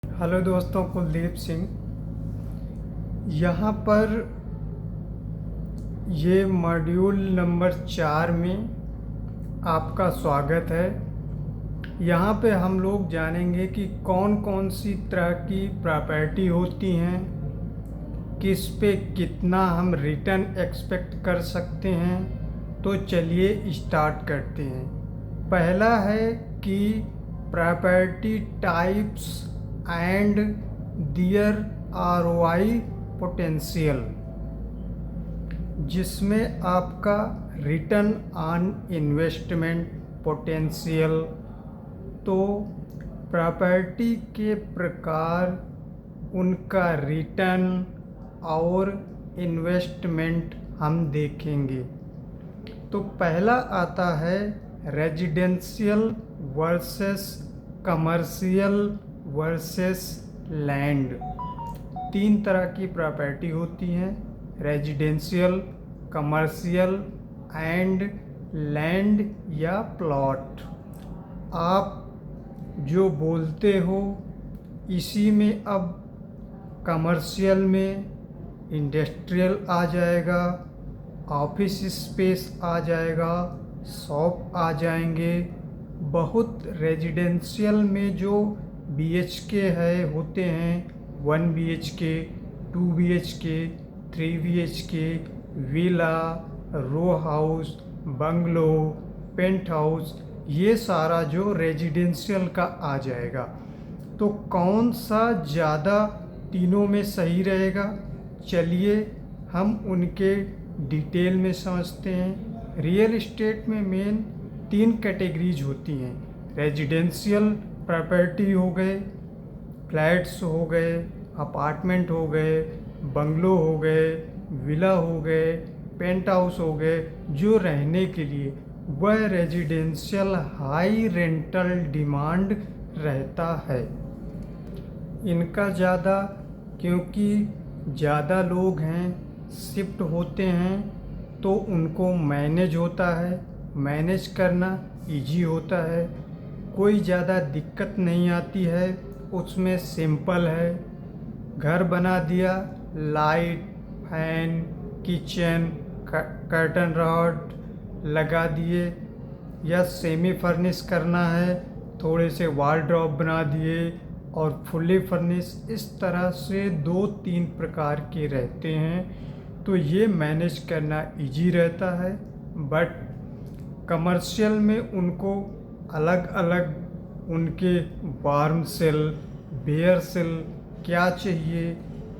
Hello दोस्तों, कुलदीप सिंह यहाँ पर। ये मॉड्यूल नंबर 4 में आपका स्वागत है। यहाँ पे हम लोग जानेंगे कि कौन कौन सी तरह की प्रॉपर्टी होती हैं, किस पे कितना हम रिटर्न एक्सपेक्ट कर सकते हैं। तो चलिए स्टार्ट करते हैं। पहला है कि property types and their ROI potential, जिसमें आपका रिटर्न ऑन इन्वेस्टमेंट पोटेंशियल। तो प्रॉपर्टी के प्रकार, उनका रिटर्न और इन्वेस्टमेंट हम देखेंगे। तो पहला आता है residential versus commercial versus land. 3 तरह की प्रॉपर्टी होती हैं, रेजिडेंशियल, कमर्शियल एंड लैंड या प्लॉट। आप जो बोलते हो इसी में अब कमर्शियल में इंडस्ट्रियल आ जाएगा, ऑफिस स्पेस आ जाएगा, शॉप आ जाएंगे। बहुत रेजिडेंशियल में जो बीएचके है होते हैं, 1 BHK, 2 BHK, 3 BHK, villa, row house, bungalow, penthouse, ये सारा जो रेजिडेंशियल का आ जाएगा। तो कौन सा ज़्यादा तीनों में सही रहेगा, चलिए हम उनके डिटेल में समझते हैं। रियल एस्टेट में मेन 3 कैटेगरीज होती हैं। रेजिडेंशियल प्रॉपर्टी हो गए, फ्लैट्स हो गए, अपार्टमेंट हो गए, बंगलो हो गए, विला हो गए, पेंट हाउस हो गए, जो रहने के लिए वह रेजिडेंशियल हाई रेंटल डिमांड रहता है। इनका ज़्यादा, क्योंकि ज़्यादा लोग हैं, शिफ्ट होते हैं, तो उनको मैनेज होता है, मैनेज करना इजी होता है, कोई ज़्यादा दिक्कत नहीं आती है, उसमें सिंपल है। घर बना दिया, light, fan, kitchen, curtain rod लगा दिए, या सेमी फर्निश करना है, थोड़े से वार्डरोब बना दिए, और फुल्ली फर्निश, इस तरह से 2-3 प्रकार के रहते हैं। तो ये मैनेज करना इजी रहता है। बट कमर्शियल में उनको अलग अलग उनके वार्म सेल, बेयर सेल क्या चाहिए,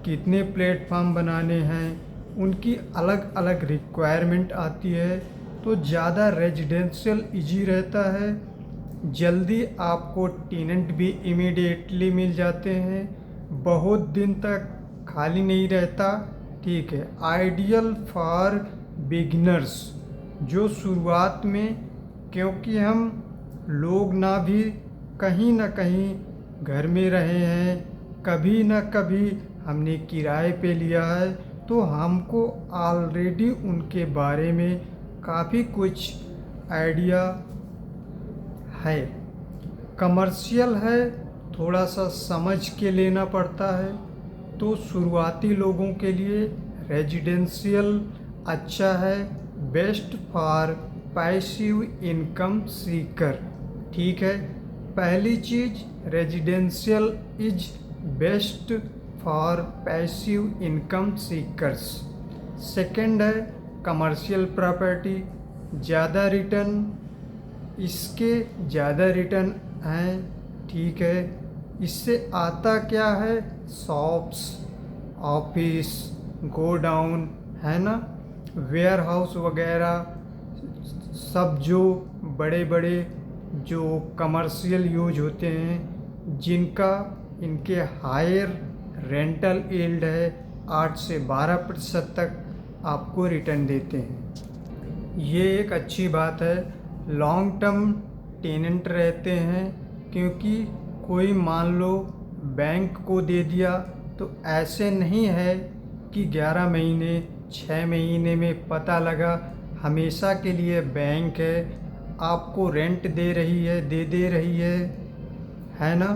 कितने प्लेटफॉर्म बनाने हैं, उनकी अलग अलग रिक्वायरमेंट आती है। तो ज़्यादा रेजिडेंशियल इजी रहता है, जल्दी आपको टेनेंट भी इमीडिएटली मिल जाते हैं, बहुत दिन तक खाली नहीं रहता। ठीक है, आइडियल फॉर बिगिनर्स, जो शुरुआत में, क्योंकि हम लोग ना भी कहीं ना कहीं घर में रहे हैं, कभी ना कभी हमने किराए पे लिया है, तो हमको ऑलरेडी उनके बारे में काफ़ी कुछ आइडिया है। कमर्शियल है, थोड़ा सा समझ के लेना पड़ता है। तो शुरुआती लोगों के लिए रेजिडेंशियल अच्छा है, best for passive income seeker. ठीक है, पहली चीज़ residential is best for passive income seekers. Second है कमर्शियल प्रॉपर्टी, ज़्यादा रिटर्न, इसके ज़्यादा रिटर्न हैं। ठीक है, इससे आता क्या है, शॉप्स, ऑफिस, गोडाउन, है ना, वेयर हाउस वगैरह, सब जो बड़े बड़े जो कमर्शियल यूज होते हैं, जिनका इनके हायर रेंटल यील्ड है, 8 से 12% तक आपको रिटर्न देते हैं। ये एक अच्छी बात है। लॉन्ग टर्म टेनेंट रहते हैं, क्योंकि कोई मान लो बैंक को दे दिया, तो ऐसे नहीं है कि 11 महीने 6 महीने में पता लगा हमेशा के लिए बैंक है, आपको रेंट दे रही है, दे रही है ना।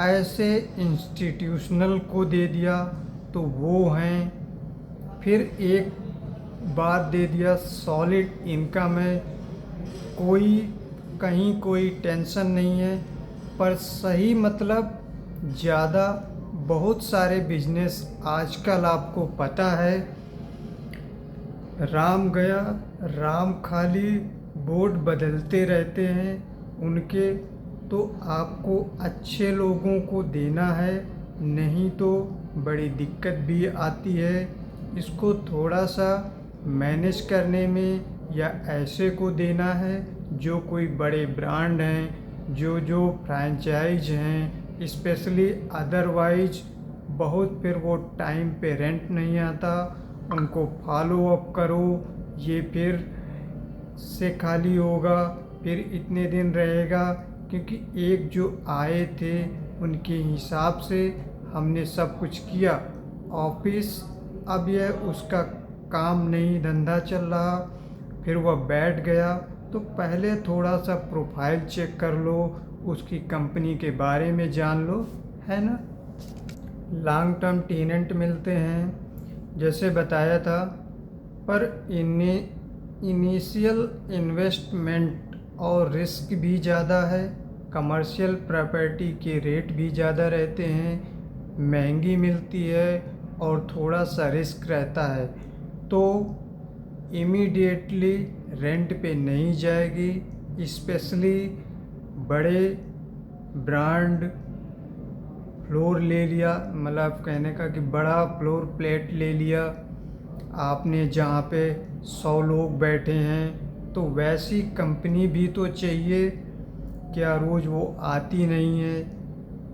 ऐसे इंस्टीट्यूशनल को दे दिया तो वो हैं। फिर एक बात दे दिया सॉलिड इनकम है, कोई कहीं कोई टेंशन नहीं है। पर सही मतलब ज़्यादा बहुत सारे बिजनेस आजकल आपको पता है, राम गया राम खाली बोर्ड बदलते रहते हैं उनके। तो आपको अच्छे लोगों को देना है, नहीं तो बड़ी दिक्कत भी आती है। इसको थोड़ा सा मैनेज करने में, या ऐसे को देना है जो कोई बड़े ब्रांड हैं, जो फ्रेंचाइज हैं स्पेशली। अदरवाइज बहुत फिर वो टाइम पे रेंट नहीं आता, उनको फॉलो अप करो, ये फिर से खाली होगा, फिर इतने दिन रहेगा। क्योंकि एक जो आए थे उनके हिसाब से हमने सब कुछ किया ऑफिस, अब यह उसका काम नहीं धंधा चल रहा, फिर वह बैठ गया। तो पहले थोड़ा सा प्रोफाइल चेक कर लो, उसकी कंपनी के बारे में जान लो, है ना। लॉन्ग टर्म टेनेंट मिलते हैं जैसे बताया था, पर इनिशियल इन्वेस्टमेंट और रिस्क भी ज़्यादा है। कमर्शियल प्रॉपर्टी के रेट भी ज़्यादा रहते हैं, महंगी मिलती है और थोड़ा सा रिस्क रहता है। तो इमीडिएटली रेंट पे नहीं जाएगी। स्पेशली बड़े ब्रांड फ्लोर ले लिया, मतलब कहने का कि बड़ा फ्लोर प्लेट ले लिया आपने जहाँ पे 100 लोग बैठे हैं, तो वैसी कंपनी भी तो चाहिए। क्या रोज़ वो आती नहीं है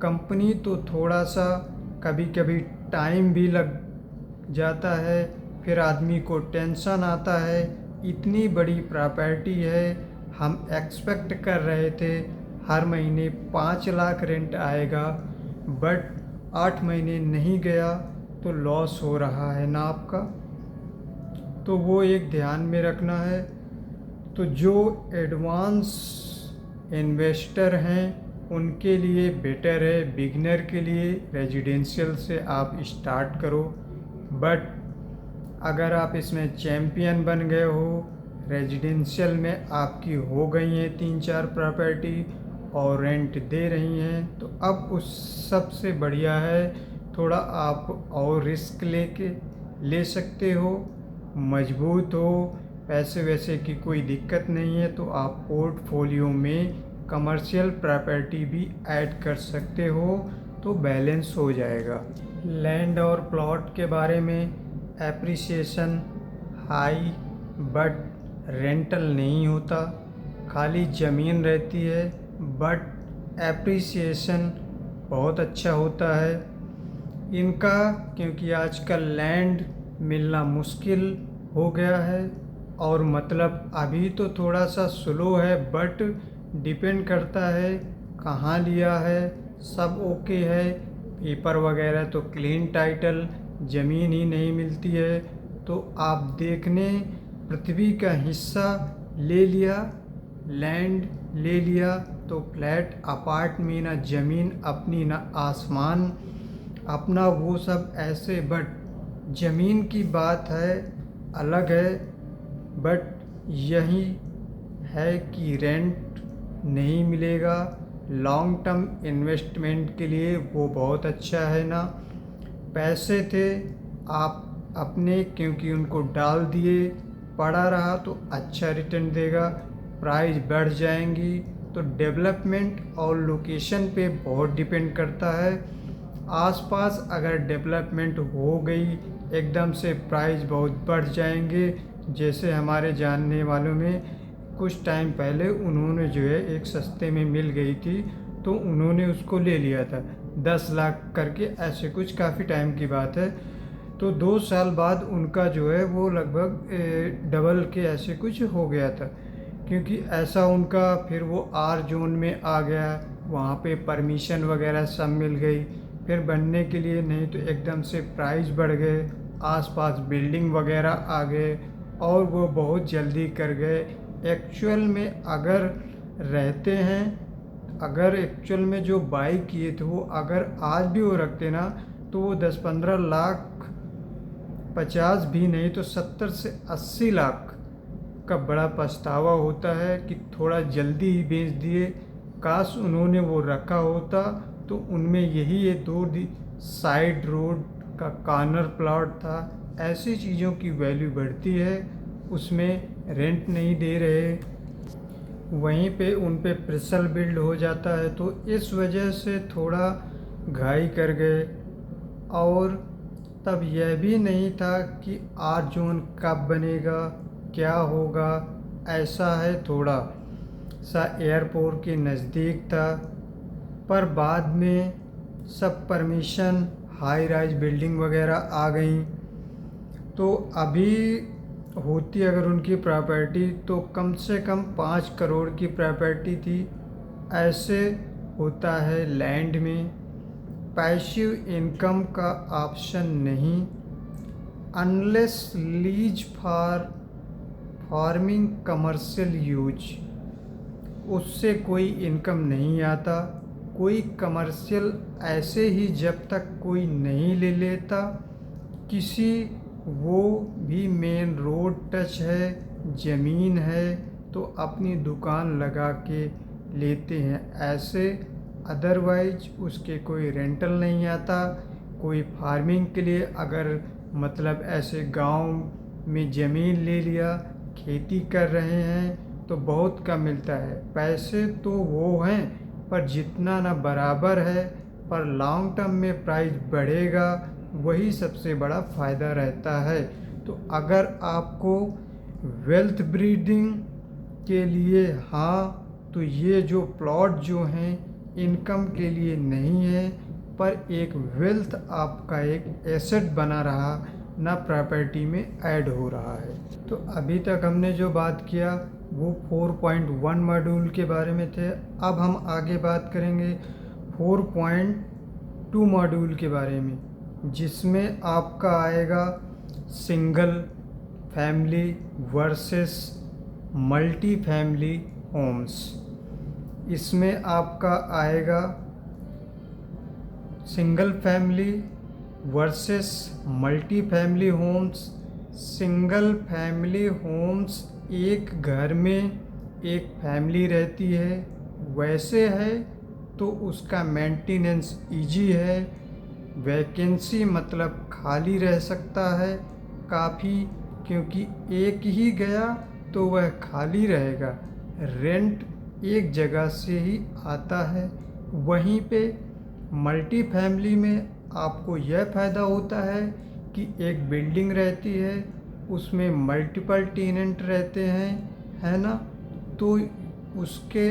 कंपनी, तो थोड़ा सा कभी कभी टाइम भी लग जाता है, फिर आदमी को टेंशन आता है। इतनी बड़ी प्रॉपर्टी है, हम एक्सपेक्ट कर रहे थे हर महीने 5 लाख रेंट आएगा, बट 8 महीने नहीं गया तो लॉस हो रहा है ना आपका। तो वो एक ध्यान में रखना है। तो जो एडवांस इन्वेस्टर हैं उनके लिए बेटर है, बिगनर के लिए रेजिडेंशियल से आप स्टार्ट करो। बट अगर आप इसमें चैम्पियन बन गए हो, रेजिडेंशियल में आपकी हो गई हैं 3-4 प्रॉपर्टी और रेंट दे रही हैं, तो अब उस सबसे बढ़िया है थोड़ा आप और रिस्क ले सकते हो, मजबूत हो, पैसे वैसे की कोई दिक्कत नहीं है, तो आप पोर्टफोलियो में कमर्शियल प्रॉपर्टी भी ऐड कर सकते हो, तो बैलेंस हो जाएगा। लैंड और प्लॉट के बारे में, एप्रिसिएशन हाई बट रेंटल नहीं होता, खाली ज़मीन रहती है बट एप्रिसिएशन बहुत अच्छा होता है इनका। क्योंकि आजकल लैंड मिलना मुश्किल हो गया है, और मतलब अभी तो थोड़ा सा स्लो है, बट डिपेंड करता है कहाँ लिया है, सब ओके है, पेपर वगैरह तो क्लीन टाइटल, ज़मीन ही नहीं मिलती है तो आप देखने पृथ्वी का हिस्सा ले लिया, लैंड ले लिया, तो फ्लैट अपार्ट में ना ज़मीन अपनी ना आसमान अपना, वो सब ऐसे। बट ज़मीन की बात है अलग है, बट यही है कि रेंट नहीं मिलेगा। लॉन्ग टर्म इन्वेस्टमेंट के लिए वो बहुत अच्छा है ना। पैसे थे आप अपने, क्योंकि उनको डाल दिए, पड़ा रहा तो अच्छा रिटर्न देगा, प्राइस बढ़ जाएंगी। तो डेवलपमेंट और लोकेशन पे बहुत डिपेंड करता है। आसपास अगर डेवलपमेंट हो गई एकदम से प्राइस बहुत बढ़ जाएंगे। जैसे हमारे जानने वालों में कुछ टाइम पहले उन्होंने जो है एक सस्ते में मिल गई थी, तो उन्होंने उसको ले लिया था 10 लाख करके, ऐसे कुछ काफ़ी टाइम की बात है। तो 2 साल बाद उनका जो है वो लगभग डबल के ऐसे कुछ हो गया था, क्योंकि ऐसा उनका फिर वो आर जोन में आ गया, वहाँ पे परमिशन वगैरह सब मिल गई, फिर बनने के लिए नहीं तो एकदम से प्राइस बढ़ गए, आसपास बिल्डिंग वगैरह आ गए और वो बहुत जल्दी कर गए। एक्चुअल में अगर रहते हैं अगर एक्चुअल में जो बाई किए थे वो अगर आज भी वो रखते ना तो वो 10-15 लाख, 50 भी नहीं तो 70 से 80 लाख का बड़ा पछतावा होता है कि थोड़ा जल्दी ही बेच दिए। काश उन्होंने वो रखा होता तो उनमें यही ये 2 साइड रोड का कॉर्नर प्लॉट था। ऐसी चीज़ों की वैल्यू बढ़ती है, उसमें रेंट नहीं दे रहे, वहीं पे उन पे प्रेशर बिल्ड हो जाता है, तो इस वजह से थोड़ा घाई कर गए। और तब यह भी नहीं था कि आर जोन कब बनेगा, क्या होगा। ऐसा है थोड़ा सा एयरपोर्ट के नज़दीक था, पर बाद में सब परमिशन हाई राइज बिल्डिंग वगैरह आ गई। तो अभी होती अगर उनकी प्रॉपर्टी तो कम से कम 5 करोड़ की प्रॉपर्टी थी। ऐसे होता है लैंड में, पैसिव इनकम का ऑप्शन नहीं, unless lease for farming commercial use, उससे कोई इनकम नहीं आता। कोई कमर्शियल ऐसे ही जब तक कोई नहीं ले लेता, किसी वो भी मेन रोड टच है, ज़मीन है तो अपनी दुकान लगा के लेते हैं ऐसे, अदरवाइज उसके कोई रेंटल नहीं आता। कोई फार्मिंग के लिए अगर मतलब ऐसे गांव में ज़मीन ले लिया, खेती कर रहे हैं तो बहुत कम मिलता है। पैसे तो वो हैं पर जितना ना बराबर है, पर लॉन्ग टर्म में प्राइस बढ़ेगा, वही सबसे बड़ा फ़ायदा रहता है। तो अगर आपको वेल्थ ब्रीडिंग के लिए हाँ, तो ये जो प्लॉट जो हैं इनकम के लिए नहीं है, पर एक वेल्थ आपका एक एसेट बना रहा ना, प्रॉपर्टी में ऐड हो रहा है। तो अभी तक हमने जो बात किया वो 4.1 मॉड्यूल के बारे में थे। अब हम आगे बात करेंगे 4.2 मॉड्यूल के बारे में, जिसमें आपका आएगा single family versus multi family homes. इसमें आपका आएगा single family versus multi family homes. Single family homes एक घर में एक फैमिली रहती है, वैसे है तो उसका मेंटेनेंस इजी है, वैकेंसी मतलब खाली रह सकता है काफ़ी, क्योंकि एक ही गया तो वह खाली रहेगा, रेंट एक जगह से ही आता है। वहीं पे मल्टी फैमिली में आपको यह फ़ायदा होता है कि एक बिल्डिंग रहती है, उसमें मल्टीपल टेनेंट रहते हैं, है ना, तो उसके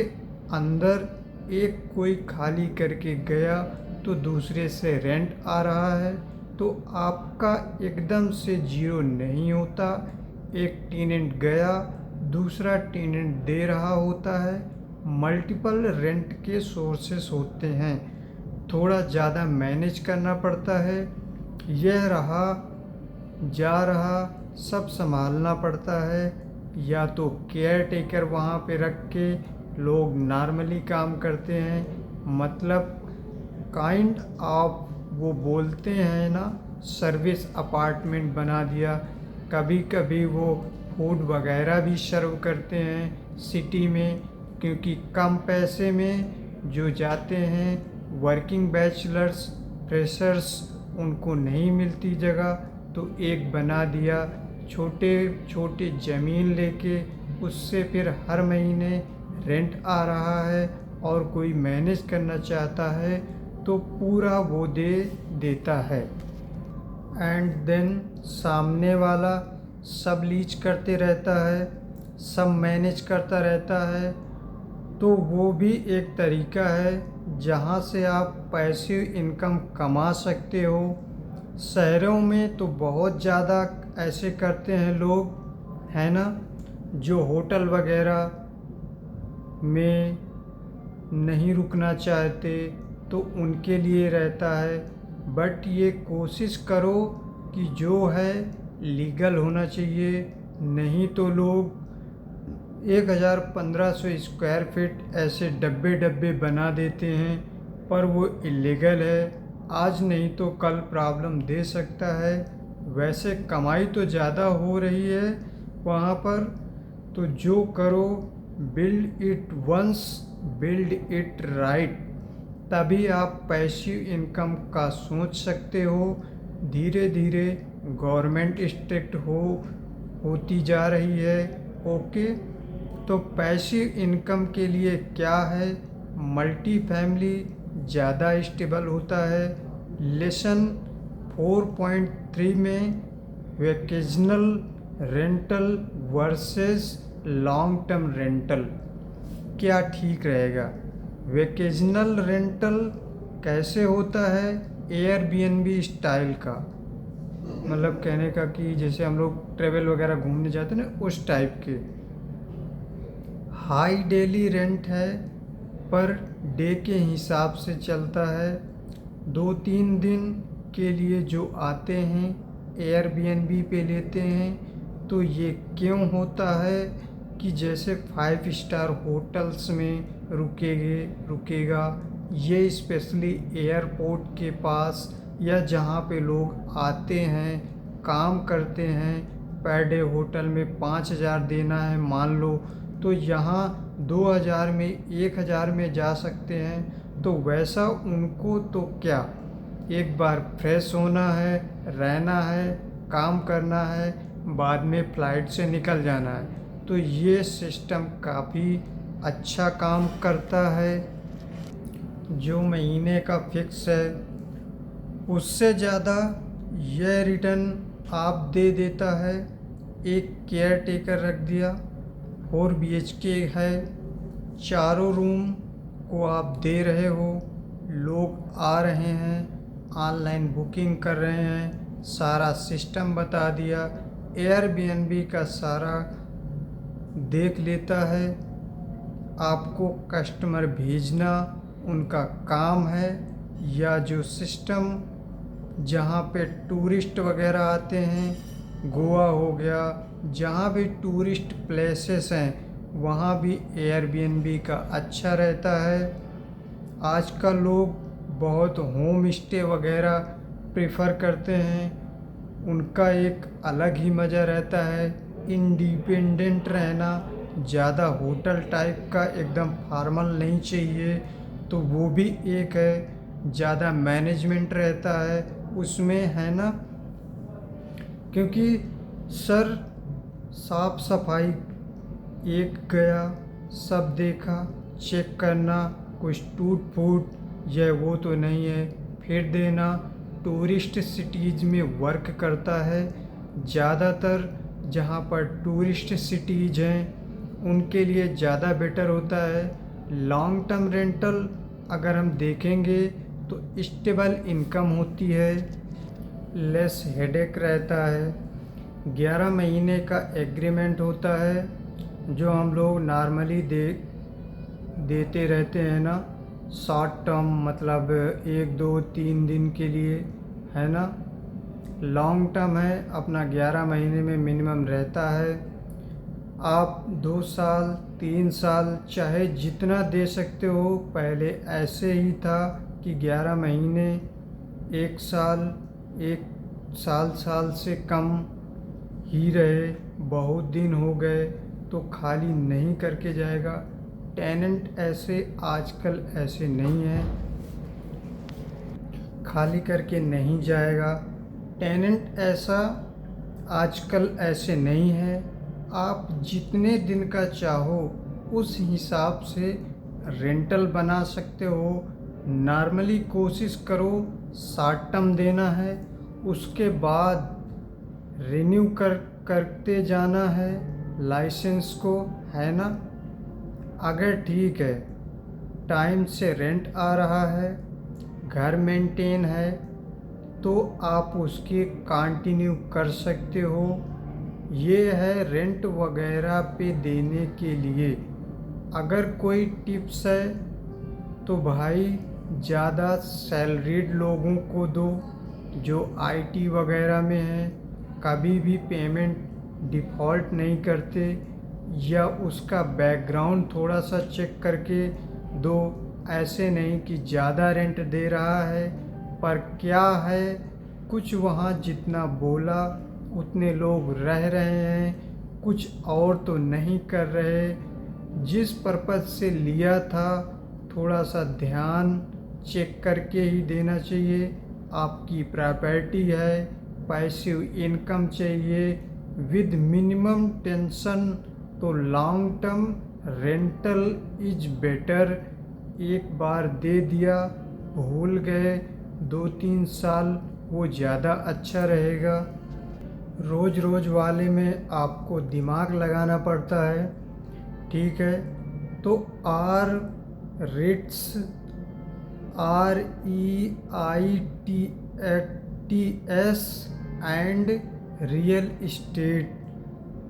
अंदर एक कोई खाली करके गया तो दूसरे से रेंट आ रहा है, तो आपका एकदम से जीरो नहीं होता। एक टेनेंट गया, दूसरा टेनेंट दे रहा होता है, मल्टीपल रेंट के सोर्सेस होते हैं, थोड़ा ज़्यादा मैनेज करना पड़ता है, यह रहा जा रहा सब संभालना पड़ता है। या तो केयर टेकर वहाँ पे रख के लोग नॉर्मली काम करते हैं, मतलब काइंड ऑफ वो बोलते हैं ना, सर्विस अपार्टमेंट बना दिया। कभी कभी वो फूड वगैरह भी सर्व करते हैं सिटी में, क्योंकि कम पैसे में जो जाते हैं वर्किंग बैचलर्स फ्रेशर्स, उनको नहीं मिलती जगह, तो एक बना दिया छोटे छोटे ज़मीन लेके, उससे फिर हर महीने रेंट आ रहा है, और कोई मैनेज करना चाहता है तो पूरा वो दे देता है। एंड देन सामने वाला सब लीज करते रहता है, सब मैनेज करता रहता है, तो वो भी एक तरीका है जहाँ से आप पैसिव इनकम कमा सकते हो। शहरों में तो बहुत ज़्यादा ऐसे करते हैं लोग, है ना, जो होटल वगैरह में नहीं रुकना चाहते तो उनके लिए रहता है। बट ये कोशिश करो कि जो है लीगल होना चाहिए, नहीं तो लोग 1500 स्क्वायर फीट ऐसे डब्बे डब्बे बना देते हैं, पर वो इलीगल है। आज नहीं तो कल प्रॉब्लम दे सकता है। वैसे कमाई तो ज़्यादा हो रही है वहाँ पर, तो जो करो build it once, build it right, तभी आप पैसिव इनकम का सोच सकते हो। धीरे धीरे गवर्नमेंट स्ट्रिक्ट होती जा रही है। ओके, तो पैसिव इनकम के लिए क्या है, मल्टी फैमिली ज़्यादा स्टेबल होता है। लेसन 4.3 में vacational rental versus long term rental क्या ठीक रहेगा। वेकेजनल रेंटल कैसे होता है, एयरबीएनबी स्टाइल का, मतलब कहने का कि जैसे हम लोग ट्रेवल वगैरह घूमने जाते हैं ना, उस टाइप के। हाई डेली रेंट है, पर डे के हिसाब से चलता है। 2-3 दिन के लिए जो आते हैं एयरबीएनबी पे लेते हैं, तो ये क्यों होता है कि जैसे 5 स्टार होटल्स में रुकेगा, ये स्पेशली एयरपोर्ट के पास या जहाँ पे लोग आते हैं काम करते हैं, पर डे होटल में 5000 देना है मान लो, तो यहाँ 2000 में 1000 में जा सकते हैं। तो वैसा उनको तो क्या, एक बार फ्रेश होना है, रहना है, काम करना है, बाद में फ़्लाइट से निकल जाना है। तो ये सिस्टम काफ़ी अच्छा काम करता है। जो महीने का फिक्स है उससे ज़्यादा यह रिटर्न आप दे देता है। एक केयर टेकर रख दिया, 4 BHK है, चारों रूम को आप दे रहे हो, लोग आ रहे हैं, ऑनलाइन बुकिंग कर रहे हैं, सारा सिस्टम बता दिया, एयरबीएनबी का सारा देख लेता है। आपको कस्टमर भेजना उनका काम है, या जो सिस्टम जहाँ पे टूरिस्ट वगैरह आते हैं, गोवा हो गया, जहाँ भी टूरिस्ट प्लेसेस हैं वहाँ भी एयरबीएनबी का अच्छा रहता है। आजकल लोग बहुत होम स्टे वगैरह प्रेफर करते हैं, उनका एक अलग ही मज़ा रहता है। इंडिपेंडेंट रहना, ज़्यादा होटल टाइप का एकदम फॉर्मल नहीं चाहिए, तो वो भी एक है। ज़्यादा मैनेजमेंट रहता है उसमें, है ना, क्योंकि सर साफ सफाई, एक गया सब देखा, चेक करना, कुछ टूट फूट यह वो तो नहीं है, फिर देना। टूरिस्ट सिटीज़ में वर्क करता है ज़्यादातर, जहाँ पर टूरिस्ट सिटीज़ हैं उनके लिए ज़्यादा बेटर होता है। लॉन्ग टर्म रेंटल अगर हम देखेंगे तो स्टेबल इनकम होती है, लेस हेडेक रहता है। 11 महीने का एग्रीमेंट होता है, जो हम लोग नॉर्मली देते रहते हैं ना, शॉर्ट टर्म मतलब 1-2-3 दिन के लिए, है ना। लॉन्ग टर्म है अपना 11 महीने में मिनिमम रहता है। आप 2 साल 3 साल चाहे जितना दे सकते हो। पहले ऐसे ही था कि 11 महीने, 1 साल, 1 साल से कम ही रहे, बहुत दिन हो गए तो खाली नहीं करके जाएगा। टेनेंट ऐसे आजकल ऐसे नहीं है, खाली करके नहीं जाएगा। टेनेंट ऐसा आजकल ऐसे नहीं है। आप जितने दिन का चाहो उस हिसाब से रेंटल बना सकते हो। नॉर्मली कोशिश करो शॉर्ट टर्म देना है, उसके बाद रिन्यू करते जाना है लाइसेंस को, है ना। अगर ठीक है, टाइम से रेंट आ रहा है, घर मेंटेन है, तो आप उसकी कंटिन्यू कर सकते हो। ये है रेंट वगैरह पे देने के लिए। अगर कोई टिप्स है तो भाई ज़्यादा सैलरीड लोगों को दो, जो आईटी वगैरह में हैं, कभी भी पेमेंट डिफ़ॉल्ट नहीं करते। या उसका बैकग्राउंड थोड़ा सा चेक करके दो। ऐसे नहीं कि ज़्यादा रेंट दे रहा है पर क्या है, कुछ वहाँ जितना बोला उतने लोग रह रहे हैं, कुछ और तो नहीं कर रहे। जिस पर्पज़ से लिया था थोड़ा सा ध्यान चेक करके ही देना चाहिए। आपकी प्रॉपर्टी है, पैसिव इनकम चाहिए विद मिनिमम टेंशन, तो long term rental is better. एक बार दे दिया, भूल गए, 2-3 साल वो ज़्यादा अच्छा रहेगा। रोज़ रोज़ वाले में आपको दिमाग लगाना पड़ता है, ठीक है। तो REITs REITs and real estate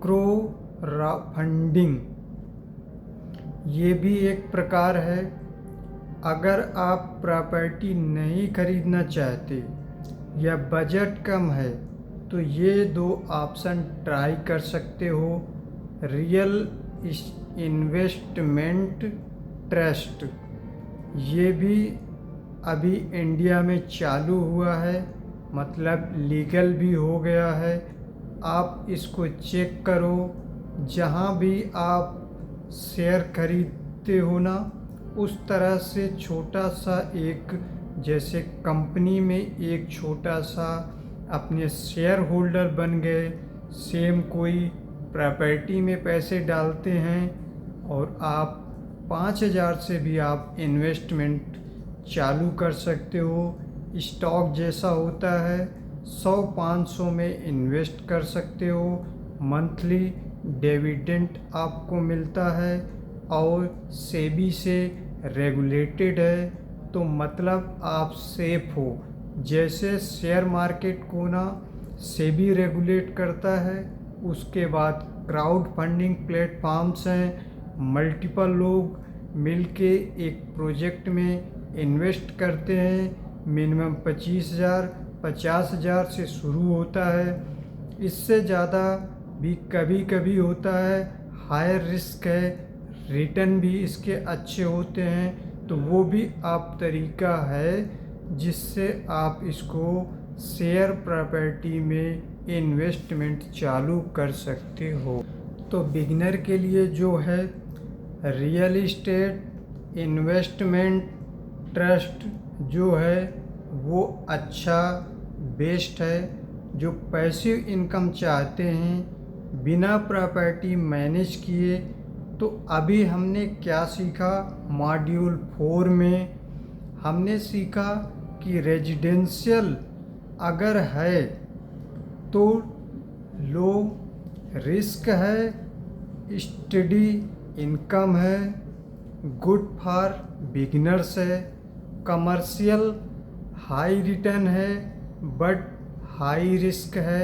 crowdfunding, ये भी एक प्रकार है। अगर आप प्रॉपर्टी नहीं खरीदना चाहते या बजट कम है तो ये 2 ऑप्शन ट्राई कर सकते हो। रियल इन्वेस्टमेंट ट्रस्ट, ये भी अभी इंडिया में चालू हुआ है, मतलब लीगल भी हो गया है। आप इसको चेक करो। जहाँ भी आप शेयर खरीदते हो ना, उस तरह से छोटा सा एक, जैसे कंपनी में एक छोटा सा अपने शेयर होल्डर बन गए। सेम कोई प्रॉपर्टी में पैसे डालते हैं और आप 5,000 से भी आप इन्वेस्टमेंट चालू कर सकते हो। स्टॉक जैसा होता है, 100-500 में इन्वेस्ट कर सकते हो। मंथली डिविडेंड आपको मिलता है और सेबी से रेगुलेटेड है, तो मतलब आप सेफ हो। जैसे शेयर मार्केट को ना सेबी रेगुलेट करता है, उसके बाद क्राउड फंडिंग प्लेटफॉर्म्स हैं, मल्टीपल लोग मिलके एक प्रोजेक्ट में इन्वेस्ट करते हैं। मिनिमम 25,000 50,000 से शुरू होता है, इससे ज़्यादा भी कभी कभी होता है। हायर रिस्क है, रिटर्न भी इसके अच्छे होते हैं, तो वो भी आप तरीका है जिससे आप इसको शेयर प्रॉपर्टी में इन्वेस्टमेंट चालू कर सकते हो। तो बिगिनर के लिए जो है रियल इस्टेट इन्वेस्टमेंट ट्रस्ट जो है वो अच्छा बेस्ट है। जो पैसिव इनकम चाहते हैं बिना प्रॉपर्टी मैनेज किए, तो अभी हमने क्या सीखा, मॉड्यूल 4 में हमने सीखा कि रेजिडेंशियल अगर है तो लो रिस्क है, स्टडी इनकम है, गुड फॉर बिगिनर्स है। कमर्शियल हाई रिटर्न है बट हाई रिस्क है,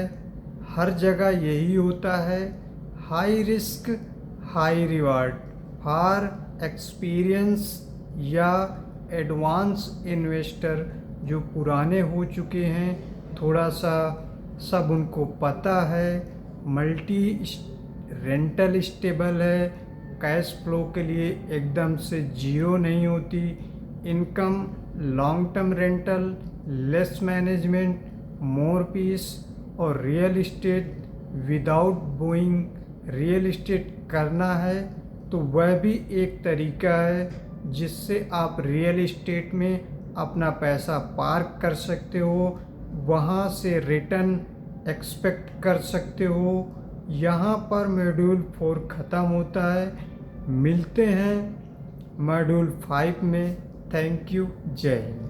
हर जगह यही होता है। High risk high reward for experience या एडवांस इन्वेस्टर जो पुराने हो चुके हैं, थोड़ा सा सब उनको पता है। मल्टी रेंटल स्टेबल है, कैश फ्लो के लिए एकदम से जीरो नहीं होती। Income long term rental, less management, more peace. और real estate without buying, real estate करना है तो वह भी एक तरीका है जिससे आप रियल इस्टेट में अपना पैसा पार्क कर सकते हो, वहाँ से रिटर्न एक्सपेक्ट कर सकते हो। यहाँ पर मॉड्यूल 4 ख़त्म होता है। मिलते हैं मॉड्यूल 5 में। थैंक यू, जय हिंद।